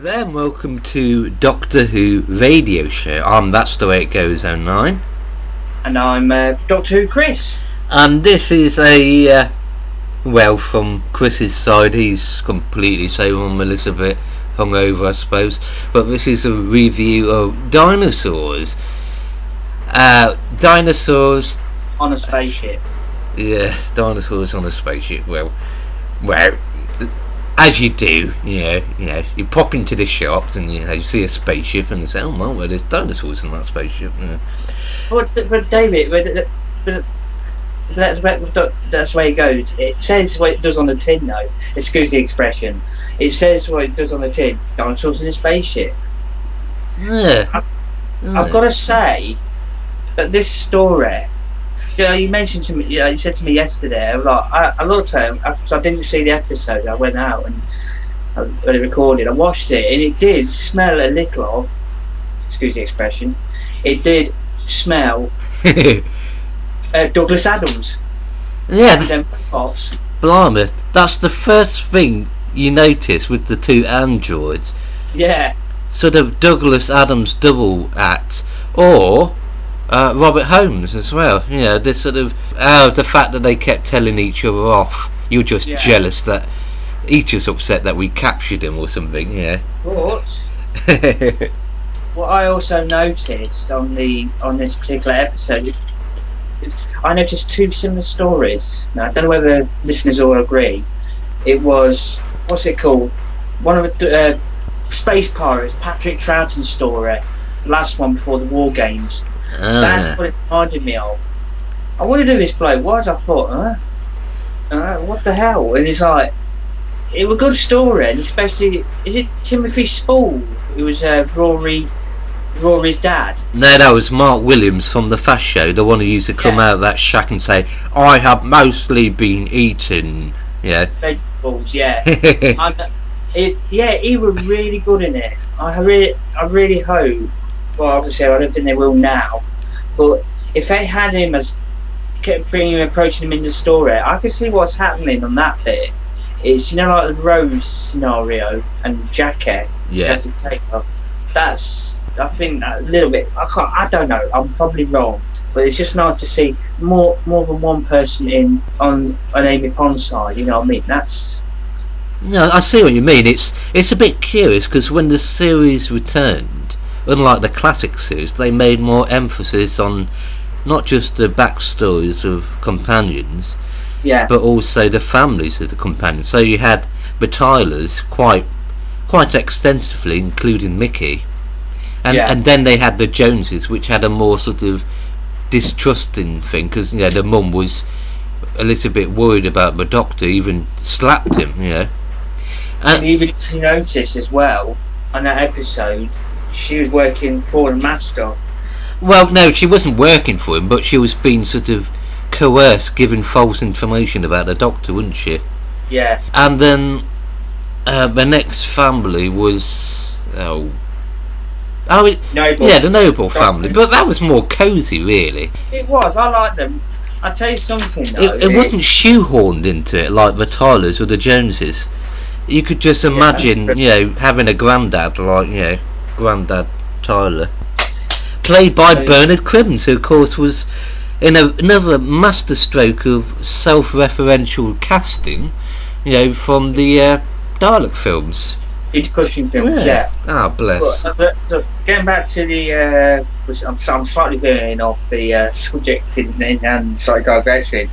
there, and welcome to Doctor Who Radio Show. That's the way it goes, 09. And I'm DoctorWhoKris. And this is a, from Chris's side, he's completely sober, I'm a little bit hungover, I suppose. But this is a review of Dinosaurs. Dinosaurs on a spaceship. Yeah, Dinosaurs on a spaceship. Well, as you do, you pop into the shops and you see a spaceship and you say, "Oh well, there's dinosaurs in that spaceship." Yeah. But David, that's the way it goes. It says what it does on the tin, though. Excuse the expression. It says what it does on the tin. Dinosaurs in a spaceship. Yeah. I've got to say that this story. You mentioned to me. You said to me yesterday. I looked at it because I didn't see the episode. I went out and when it recorded, I watched it, and it did smell a little of. Excuse the expression. It did smell Douglas Adams. Yeah. Them pots. Blimey, that's the first thing you notice with the two androids. Yeah. Sort of Douglas Adams double act, or Robert Holmes as well. This sort of the fact that they kept telling each other off. You're just jealous that each is upset that we captured him or something. Yeah. But what I also noticed on this particular episode, I noticed two similar stories. Now I don't know whether listeners all agree. It was, what's it called? One of the Space Pirates, Patrick Troughton's story. The last one before the War Games. That's what it reminded me of. I wanted to do this bloke. Why? I thought, what the hell? And it's like, it was a good story, and especially, is it Timothy Spall who was Rory's dad? No, that was Mark Williams from the Fast Show, the one who used to come out of that shack and say, "I have mostly been eating." Yeah. Vegetables, yeah. He was really good in it. I really hope. Well, obviously, I don't think they will now. But if they had him approaching him in the story, I can see what's happening on that bit. It's like the Rose scenario and Jackie Taylor. I think a little bit. I don't know. I'm probably wrong, but it's just nice to see more than one person on Amy Pond's side. You know what I mean? I see what you mean. It's a bit curious because when the series returned, unlike the classic series, they made more emphasis on not just the backstories of companions, but also the families of the companions. So you had the Tylers quite extensively, including Mickey, and then they had the Joneses, which had a more sort of distrusting thing because the mum was a little bit worried about the Doctor, even slapped him. And even if you notice as well on that episode, she was working for the Master. Well, no, she wasn't working for him, but she was being sort of coerced, giving false information about the Doctor, wasn't she? Yeah. And then the next family was the Noble family, but that was more cosy, really. It was. I like them. I tell you something though. It wasn't shoehorned into it like the Tylers or the Joneses. You could just imagine, having a granddad like, Grandad Tyler, played by Bernard Cribbins, who of course was in another masterstroke of self-referential casting, from the Dalek films. Peter Cushing films, yeah. Ah, bless. So getting back to the, I'm slightly veering off the subject and slightly digressing.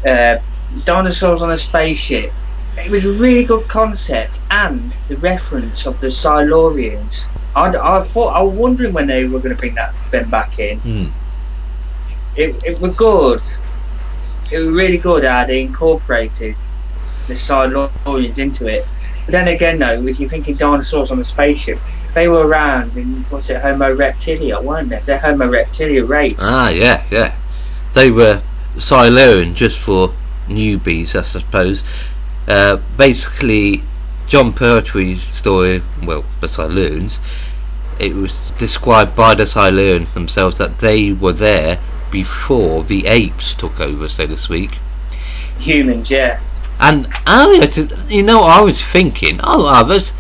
Dinosaurs on a spaceship. It was a really good concept, and the reference of the Silurians. I was wondering when they were going to bring them back in. It was good. It was really good how they incorporated the Silurians into it. But then again, though, if you're thinking dinosaurs on a spaceship, they were around in Homo reptilia, weren't they? The Homo reptilia race. Ah, yeah. They were Silurian, just for newbies, I suppose. Basically, John Pertwee's story, the Silurians, it was described by the Silurians themselves that they were there before the apes took over, so to speak. Humans, yeah. And I was thinking, that's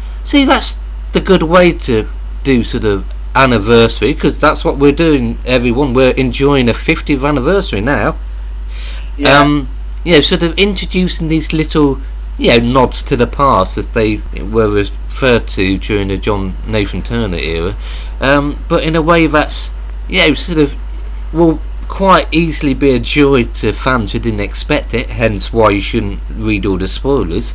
the good way to do sort of anniversary, because that's what we're doing, everyone. We're enjoying a 50th anniversary now. Yeah. Sort of introducing these little, nods to the past as they were referred to during the John Nathan Turner era, but in a way that's, sort of will quite easily be a joy to fans who didn't expect it, hence why you shouldn't read all the spoilers,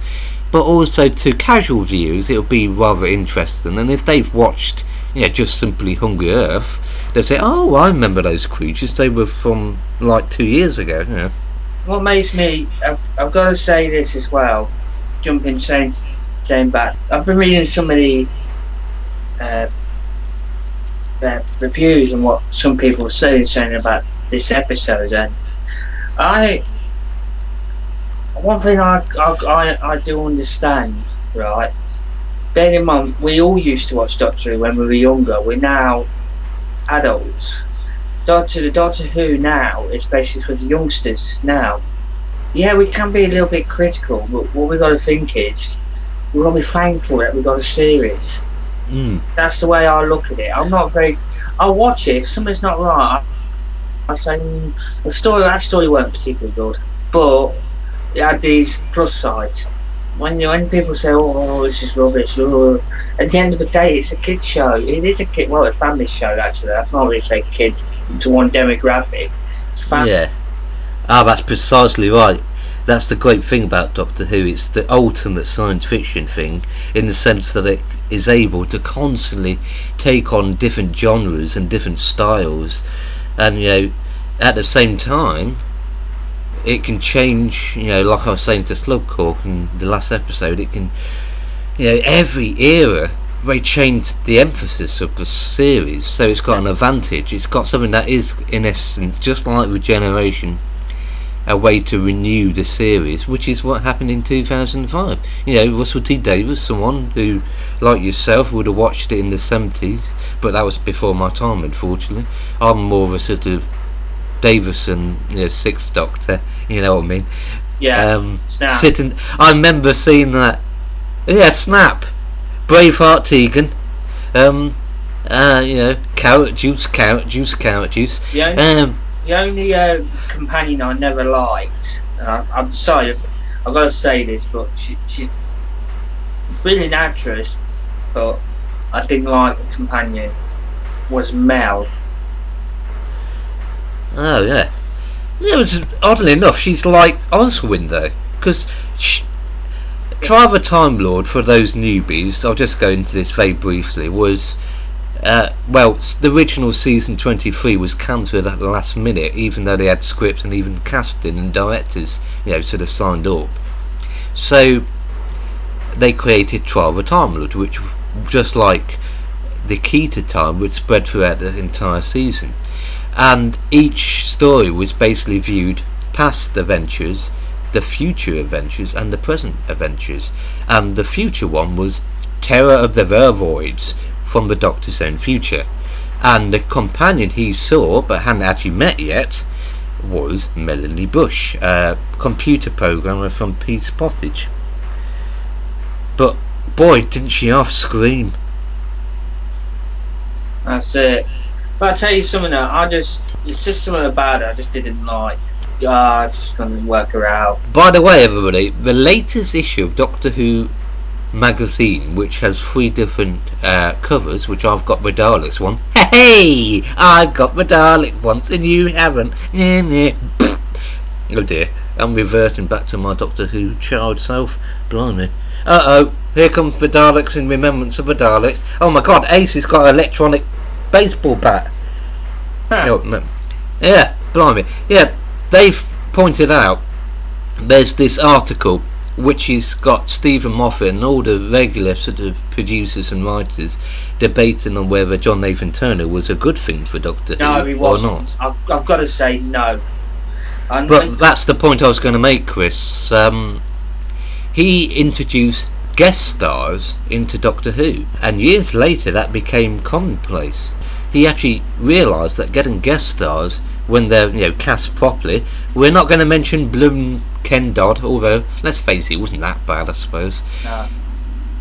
but also to casual viewers it'll be rather interesting, and if they've watched, just simply Hungry Earth, they'll say, oh, I remember those creatures, they were from like 2 years ago. What makes me, I've got to say this as well, saying back, I've been reading some of the reviews and what some people are saying about this episode, and one thing I do understand, right? Bear in mind, we all used to watch Doctor Who when we were younger. We're now adults. The Doctor Who now is basically for the youngsters now. Yeah, we can be a little bit critical, but what we've got to think is we've got to be thankful that we've got a series. That's the way I look at it. I'll watch it. If something's not right, I say that story weren't particularly good, but it had these plus sides. When people say, "Oh, this is rubbish," at the end of the day, it's a kids' show. It is a family show actually. I can't really say kids to one demographic. It's family. Yeah. That's precisely right. That's the great thing about Doctor Who. It's the ultimate science fiction thing, in the sense that it is able to constantly take on different genres and different styles, and at the same time it can change, like I was saying to Slugcork in the last episode, it can, every era they change the emphasis of the series, so it's got an advantage. It's got something that is, in essence, just like Regeneration, a way to renew the series, which is what happened in 2005. Russell T Davies, someone who, like yourself, would have watched it in the 70s, but that was before my time, unfortunately. I'm more of a sort of Davison, Sixth Doctor, you know what I mean? Yeah. Snap. I remember seeing that. Yeah, Snap, Braveheart Tegan, carrot juice. The only companion I never liked, I'm sorry, I've got to say this, but she's a brilliant actress, but I didn't like the companion, was Mel. Oh yeah. Yeah, it was, oddly enough, she's like Oswin though, because Trial of a Time Lord, for those newbies, I'll just go into this very briefly, was the original season 23 was cancelled at the last minute, even though they had scripts and even casting and directors, sort of signed up. So they created Trial of a Time Lord, which, just like the Key to Time, would spread throughout the entire season. And each story was basically viewed past adventures, the future adventures, and the present adventures. And the future one was Terror of the Vervoids, from the Doctor's own future. And the companion he saw, but hadn't actually met yet, was Melanie Bush, a computer programmer from Pete's Pottage. But boy, didn't she half scream. That's it. But I'll tell you something though, it's just something about it I just didn't like. I just couldn't work her out. By the way, everybody, the latest issue of Doctor Who magazine, which has 3 different covers, which I've got the Daleks one. Hey, I've got the Dalek once and you haven't. Oh dear, I'm reverting back to my Doctor Who child self. Blimey. Here comes the Daleks in remembrance of the Daleks. Oh my god, Ace has got an electronic baseball bat. Yeah, blimey. Yeah, they've pointed out there's this article which has got Stephen Moffat and all the regular sort of producers and writers debating on whether John Nathan Turner was a good thing for Doctor Who he wasn't. or not. I've got to say no. But that's the point I was going to make, Chris. He introduced guest stars into Doctor Who, and years later that became commonplace. He actually realised that getting guest stars, when they're cast properly, we're not going to mention Bloom Ken Dodd, although let's face it, wasn't that bad, I suppose. No.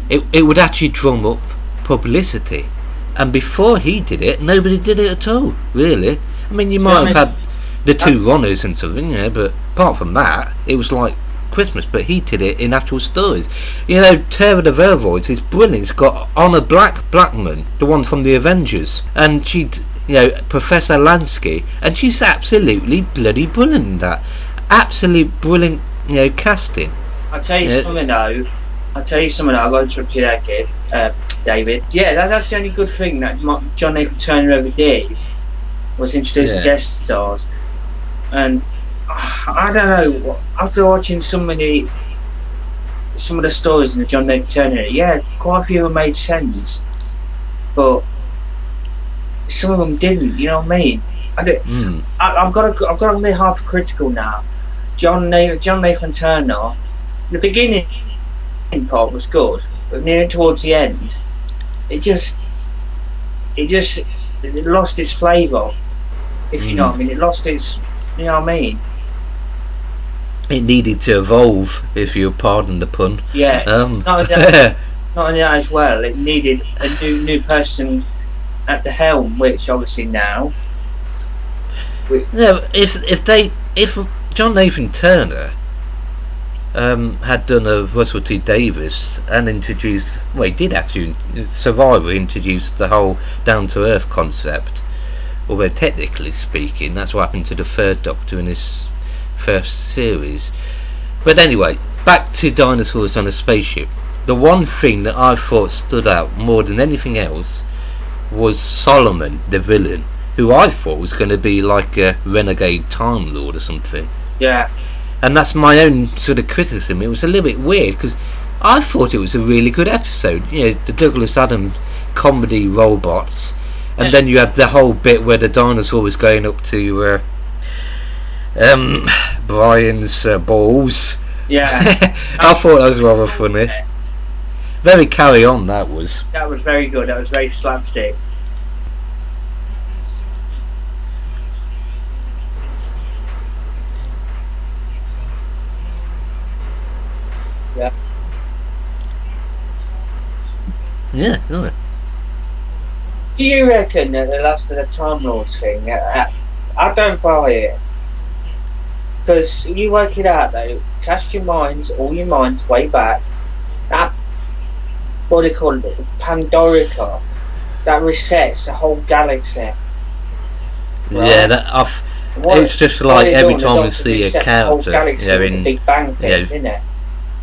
It would actually drum up publicity. And before he did it, nobody did it at all, really. I mean, you might have had the two runners and something, but apart from that, it was like Christmas. But he did it in actual stories. Terror of Vervoids is brilliant. It's got Honor Blackman, the one from the Avengers, and Professor Lansky, and she's absolutely bloody brilliant in that. Absolute brilliant, casting. I'll tell you something though. I'll interrupt you there, kid. David. Yeah, that's the only good thing that John Nathan Turner ever did, was introducing guest stars. And I don't know, after watching some of the stories in the John Nathan Turner, quite a few of them made sense, but some of them didn't. You know what I mean? I've got to be hypercritical now. John Nathan Turner, the beginning part was good, but near towards the end, it lost its flavour. If you know what I mean, it lost its. You know what I mean? It needed to evolve, if you pardon the pun. Yeah. Not only that as well. It needed a new person at the helm, which obviously now. If John Nathan Turner had done a Russell T Davies and introduced, he did actually. Survivor introduced the whole down to earth concept. Although technically speaking, that's what happened to the third Doctor in his first series. But anyway, back to Dinosaurs on a Spaceship. The one thing that I thought stood out more than anything else was Solomon, the villain, who I thought was going to be like a renegade Time Lord or something. Yeah. And that's my own sort of criticism. It was a little bit weird because I thought it was a really good episode. The Douglas Adams comedy robots. And then you had the whole bit where the dinosaur was going up to Brian's balls. Yeah. I thought that was rather funny. Very carry on, that was. That was very good. That was very slapstick. Yeah. Yeah, isn't it? Do you reckon that the last of the Time Lords thing? I don't buy it. Because you work it out though, cast all your minds way back. That, what do you call it? Pandorica. That resets the whole galaxy. Right? Yeah, it's just like every time we see a character, in Big Bang thing, isn't it?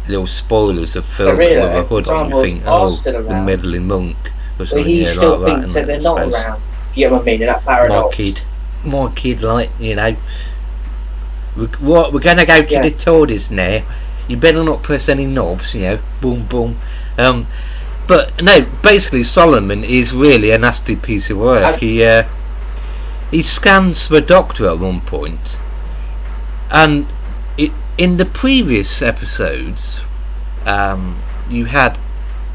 Little spoilers of film really, with a hood on, you think, the meddling monk. But he still thinks that they're not around. You know what I mean? That paradox. My kid, like, we're gonna go to the toilets now. You better not press any knobs, boom, boom. But no, basically Solomon is really a nasty piece of work. He scans the Doctor at one point, and in the previous episodes, you had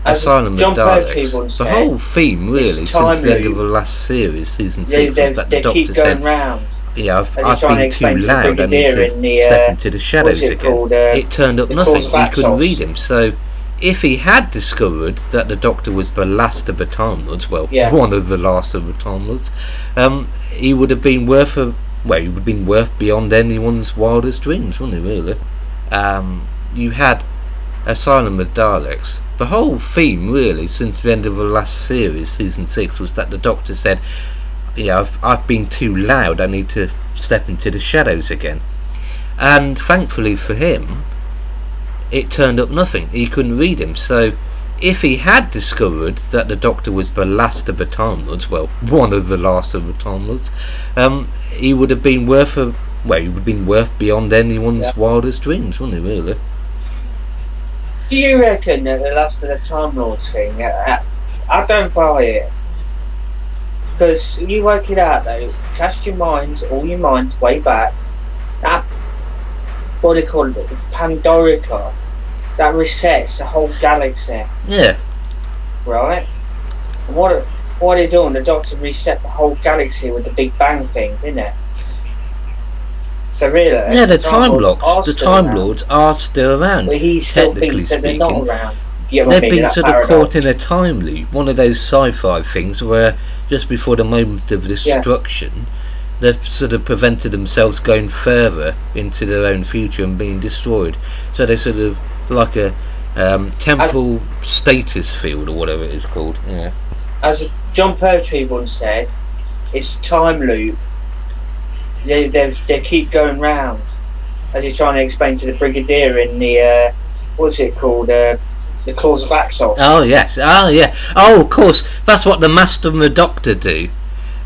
Asylum of Daleks. The whole theme, really, since the end of the last series, season 6, was that the Doctor said, round. I've been too loud, I need to step into the shadows again. It turned up nothing, he couldn't read him. So, if he had discovered that the Doctor was the last of the Time Lords, one of the last of the Time Lords, he would have been worth beyond anyone's wildest dreams, wouldn't he, really? You had Asylum of Daleks. The whole theme, really, since the end of the last series, season 6, was that the Doctor said, I've been too loud, I need to step into the shadows again. And thankfully for him, it turned up nothing. He couldn't read him. So if he had discovered that the Doctor was the last of the Time Lords, one of the last of the Time Lords, he would have been worth beyond anyone's wildest dreams, wouldn't he, really? Do you reckon that the last of the Time Lords thing? I don't buy it. Because you work it out though, cast all your minds way back. That, what do you call it? Pandorica. That resets the whole galaxy. Yeah. Right? And what are they doing? The Doctor reset the whole galaxy with the Big Bang thing, didn't it? So really, the Time Lords are still around. But he still thinks that they're not around. Yeah, they've been sort of caught in a time loop, one of those sci-fi things where just before the moment of destruction, they've sort of prevented themselves going further into their own future and being destroyed. So they're sort of like a temporal status field or whatever it is called. Yeah. As John Pertwee once said, it's a time loop. They keep going round, as he's trying to explain to the Brigadier in the what's it called, the Claws of Axos. Oh yes, of course, that's what the Master and the Doctor do.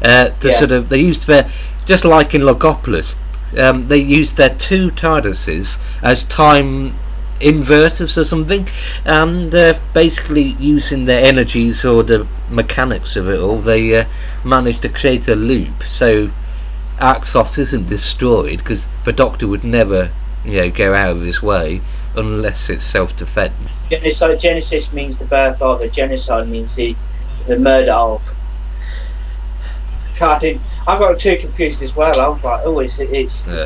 Sort of, they used their, just like in Logopolis, they used their two TARDISes as time inverters or something, and basically using their energies or the mechanics of it all, they managed to create a loop so Axos isn't destroyed, because the Doctor would never, go out of his way unless it's self-defense. Genesis means the birth of, the genocide means the murder of. So I got too confused as well. I was like, oh, it's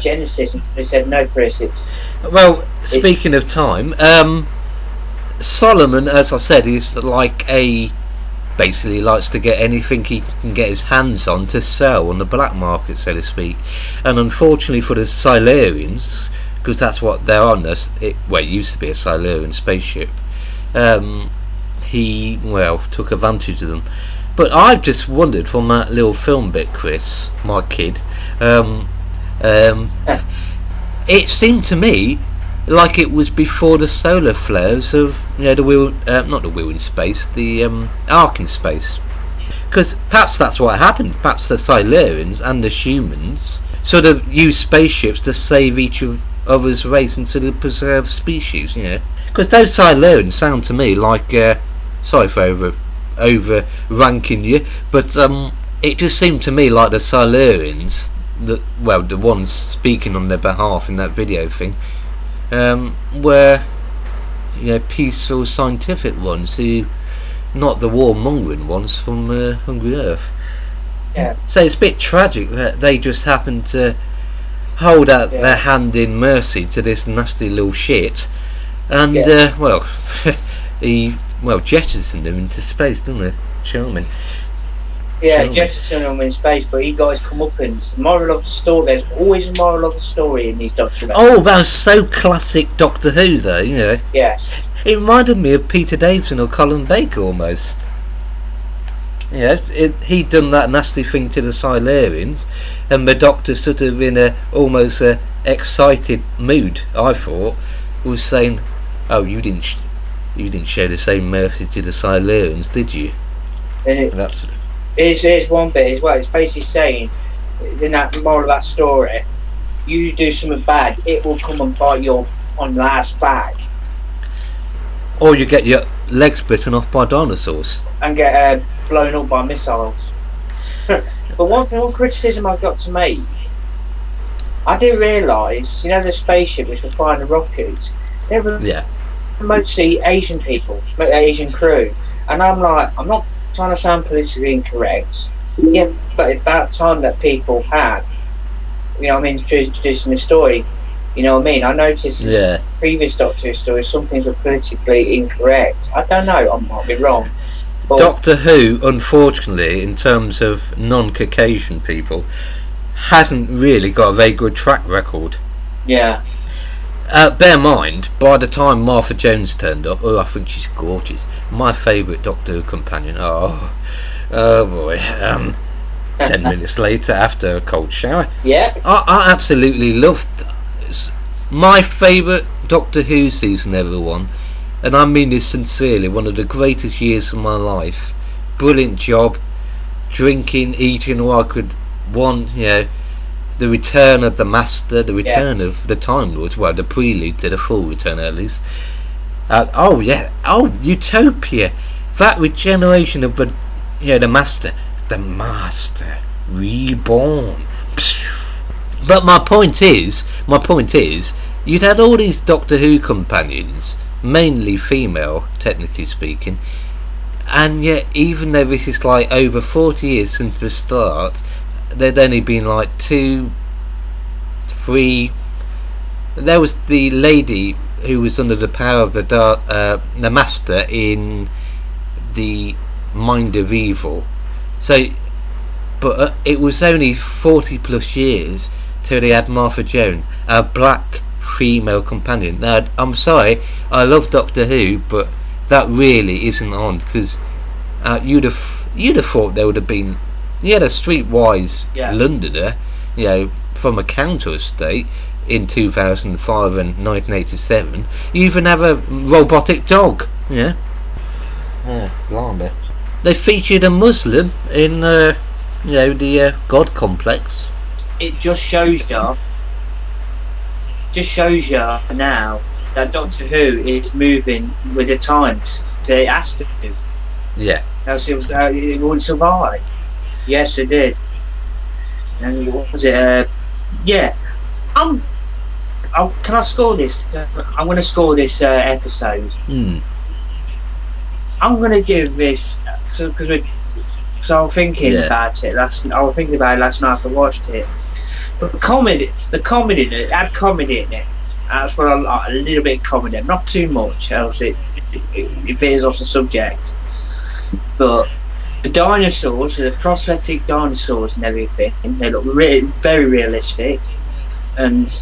Genesis, and they said no, Chris, it's. Well, speaking of time, Solomon, as I said, is basically likes to get anything he can get his hands on to sell on the black market, so to speak. And unfortunately for the Silurians, because that's what they're on, it used to be a Silurian spaceship, he took advantage of them. But I've just wondered from that little film bit, Chris, my kid, it seemed to me like it was before the solar flares of the wheel, not the wheel in space, the arc in space. Because perhaps that's what happened. Perhaps the Silurians and the humans sort of used spaceships to save each other's race and sort of preserve species. Because those Silurians sound to me like, sorry for over ranking you, but it just seemed to me like the Silurians, the ones speaking on their behalf in that video thing, were peaceful scientific ones, who, not the warmongering ones from Hungry Earth. Yeah. So it's a bit tragic that they just happened to hold out their hand in mercy to this nasty little shit, and he jettisoned him into space, didn't they? Charming. Yeah, jettisoned him in space, but he got his comeuppance. Moral of the story. There's always a moral of the story in these documentaries. Oh, that was so classic Doctor Who, though. Yes. It reminded me of Peter Davison or Colin Baker almost. He'd done that nasty thing to the Silurians, and the Doctor, sort of in a almost excited mood, I thought, was saying, "Oh, you didn't show the same mercy to the Silurians, did you?" And here's one bit as well. It's basically saying, in that moral of that story, you do something bad, it will come and bite you on your ass back. Or you get your legs bitten off by dinosaurs. And get blown up by missiles. But one criticism I've got to make, I didn't realise, the spaceship which was firing the rockets, they were mostly Asian people, Asian crew. And I'm like, I'm not trying to sound politically incorrect, but about time that people had, introducing the story, I noticed this previous Doctor Who story, some things were politically incorrect. I don't know, I might be wrong. But Doctor Who, unfortunately, in terms of non-Caucasian people, hasn't really got a very good track record. Yeah. Bear in mind, by the time Martha Jones turned up, I think she's gorgeous. My favourite Doctor Who companion. Oh boy. 10 minutes later, after a cold shower. Yeah. I absolutely loved. My favourite Doctor Who season ever won, and I mean this sincerely. One of the greatest years of my life. Brilliant job. Drinking, eating all I could want. The return of the Master, the return of the Time Lords, the prelude to the full return at least. Utopia, that regeneration of the Master reborn. But my point is, you'd had all these Doctor Who companions, mainly female, technically speaking, and yet even though this is like over 40 years since the start, there'd only been like 2, 3. There was the lady who was under the power of the Master in the Mind of Evil. So, but it was only 40 plus years till they had Martha Jones, a black female companion. Now, I'm sorry, I love Doctor Who, but that really isn't on, because you'd have thought there would have been, you had a streetwise Londoner, from a counter estate in 2005 and 1987. You even have a robotic dog. Yeah. Oh, blimey. They featured a Muslim in, the God complex. It just shows you now that Doctor Who is moving with the times. They asked it to. Yeah. Else it wouldn't survive. Yes, it did. And what was it? Can I score this? I'm going to score this episode. I'm going to give this, because I was thinking about it last night after I watched it. But the comedy in it had comedy in it. That's what I like, a little bit of comedy, not too much, else it veers off the subject. But the dinosaurs, the prosthetic dinosaurs and everything, they look very realistic. And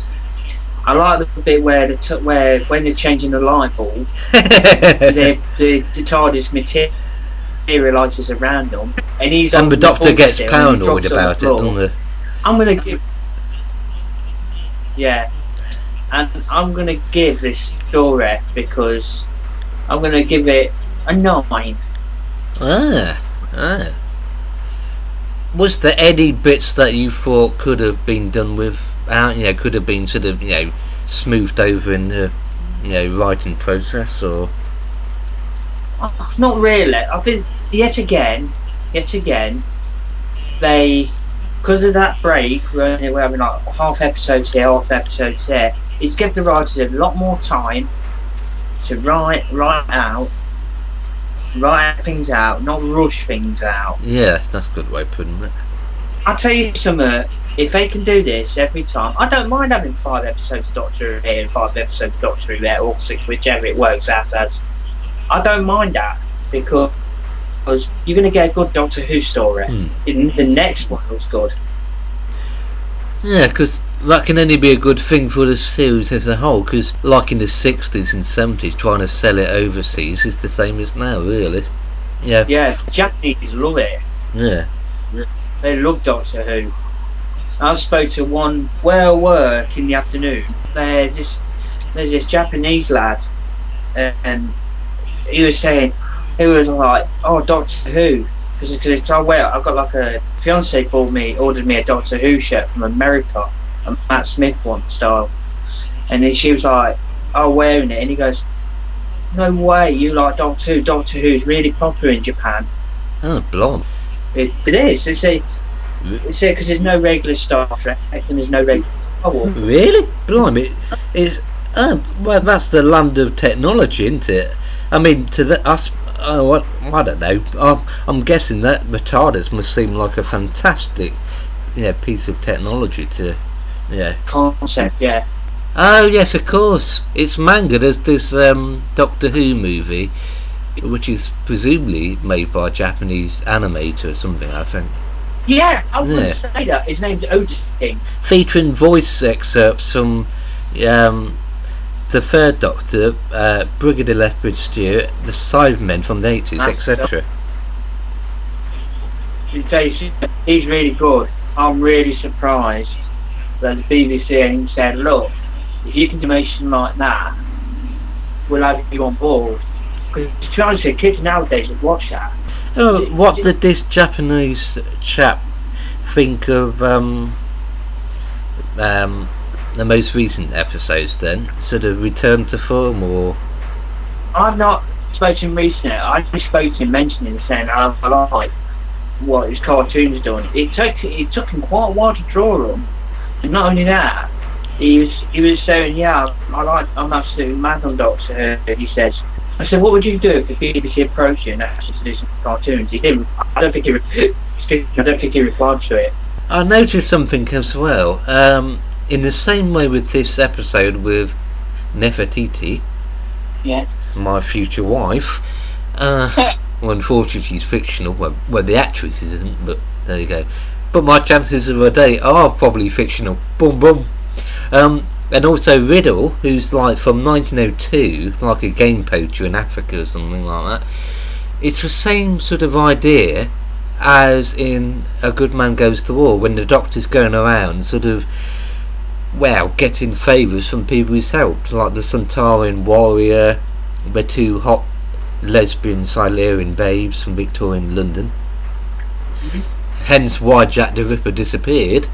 I like the bit where when they're changing the light bulb, the TARDIS materialises around them, and the Doctor gets paranoid about it, doesn't he? I'm gonna give this story, because I'm gonna give it a 9. Was there any bits that you thought could have been done without, could have been sort of, smoothed over in the, writing process, or? Not really. I think yet again, they, because of that break, we're having like half episodes here, half episodes there. It's give the writers a lot more time to write things out, not rush things out. Yeah, that's a good way of putting it. I'll tell you something, if they can do this every time, I don't mind having 5 episodes of Doctor Who here and 5 episodes of Doctor Who there, or 6, whichever it works out as. I don't mind that, because you're going to get a good Doctor Who story. The next one was good. Yeah, because that can only be a good thing for the series as a whole, because like in the 60s and 70s, trying to sell it overseas is the same as now, really. Yeah, the Japanese love it. Yeah. They love Doctor Who. I spoke to one where I work in the afternoon. There's this Japanese lad, and he was like, "Oh, Doctor Who," because I've got like a fiance ordered me a Doctor Who shirt from America, a Matt Smith one style, and she was like, "Oh, wearing it," and he goes, "No way, you like Doctor Who? Doctor Who's really popular in Japan." Oh, blonde. It is. It's because there's no regular Star Trek and there's no regular Star Wars. Really? Blimey. Well, that's the land of technology, isn't it? I mean, to us, I don't know. I'm guessing that the TARDIS must seem like a fantastic, piece of technology to, concept, yeah. Oh yes, of course. It's manga. There's this Doctor Who movie, which is presumably made by a Japanese animator or something, I think. Yeah, I was going to say that. His name's Otis King. Featuring voice excerpts from the Third Doctor, Brigadier Lethbridge Stewart, the Cybermen from the 80s, etc. He's really good. I'm really surprised that the BBC said, "Look, if you can do something like that, we'll have you on board." Because to be honest, kids nowadays would watch that. Oh, what did this Japanese chap think of the most recent episodes then? Sort of return to form, or? I've not spoken to him recently. I just spoke to him mentioning, saying I like what his cartoons done. It took him quite a while to draw them, and not only that, he was saying, I'm absolutely mad on Doctor Who. He says. I said, what would you do if the BBC approached you and asked you to do some cartoons? He didn't. I don't think he replied to it. I noticed something as well. In the same way with this episode with Nefertiti, Yeah. my future wife. Well, unfortunately, she's fictional. Well, the actress isn't, but there you go. But my chances of a date are probably fictional. Boom, boom. And also Riddle, who's like from 1902, like a game poacher in Africa or something like that. It's the same sort of idea as in A Good Man Goes to War, when the Doctor's going around sort of, well, getting favours from people he's helped, like the Centaurian warrior, the two hot lesbian Silurian babes from Victorian London. Hence why Jack the Ripper disappeared.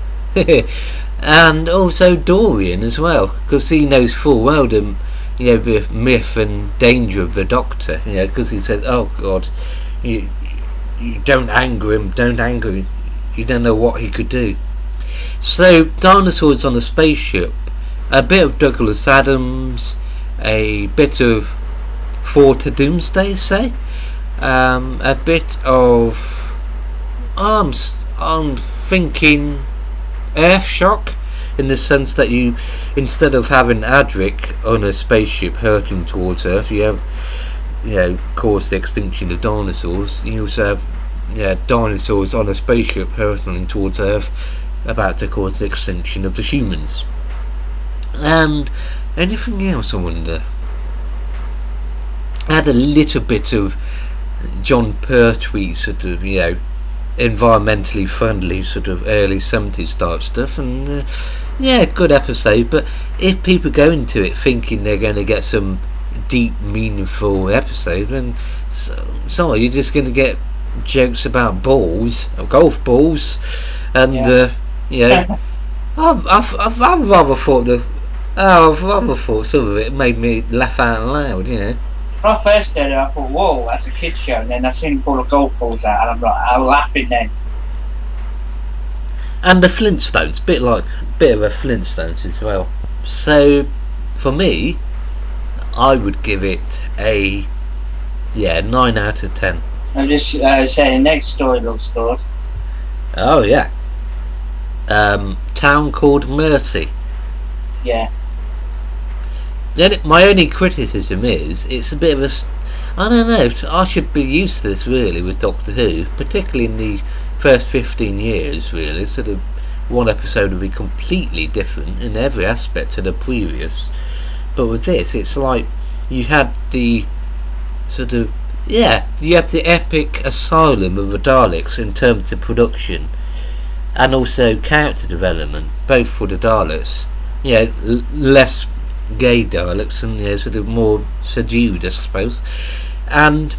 And also Dorian as well, because he knows full well the myth and danger of the Doctor. Because he says, "Oh God, you don't anger him, don't anger him. You don't know what he could do." So Dinosaurs on a Spaceship, a bit of Douglas Adams, a bit of Fort to Doomsday, say, a bit of I'm thinking Earthshock, in the sense that you, instead of having Adric on a spaceship hurtling towards Earth, you have caused the extinction of dinosaurs. You also have dinosaurs on a spaceship hurtling towards Earth, about to cause the extinction of the humans. And anything else, I wonder? I had a little bit of John Pertwee sort of, environmentally friendly sort of early 70s type stuff, and good episode. But if people go into it thinking they're going to get some deep, meaningful episode, then sorry, you're just going to get jokes about balls, or golf balls, and I've rather thought some of it made me laugh out loud. When I first heard it, I thought, whoa, that's a kid's show. And then I seen him pull the golf balls out, and I'm laughing then. And the Flintstones, bit of a Flintstones as well. So, for me, I would give it a 9 out of 10. I'm just saying, the next story looks good. Oh yeah. Town Called Mercy. Yeah. Then my only criticism is it's a bit of a, I don't know, I should be used to this really with Doctor Who, particularly in the first 15 years really. Sort of one episode would be completely different in every aspect to the previous, but with this it's like you had the sort of, you have the epic asylum of the Daleks in terms of production and also character development, both for the Daleks, less gay Daleks and sort of more subdued, I suppose. And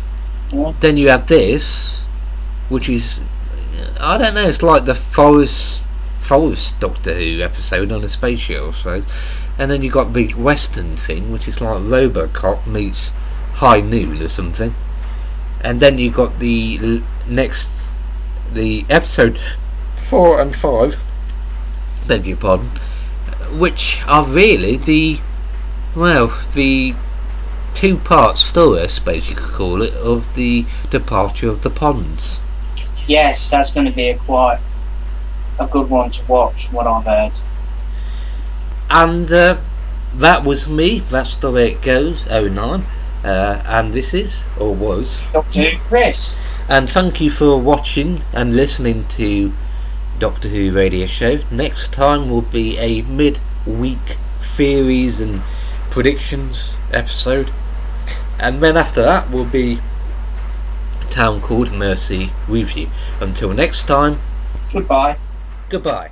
then you have this, which is, I don't know, it's like the forest Doctor Who episode on a spaceship, I suppose. And then you got the Western thing, which is like RoboCop meets High Noon or something. And then you got the episode 4 and 5, beg your pardon, which are really the 2-part story, I suppose you could call it, of the departure of the Ponds. Yes, that's going to be quite a good one to watch, what I've heard. And that was me. That's the way it goes. 09. And this is, or was, DoctorWhoKris. And thank you for watching and listening to Doctor Who Radio Show. Next time will be a mid-week theories and predictions episode, and then after that will be A Town Called Mercy review. Until next time, Goodbye. Goodbye.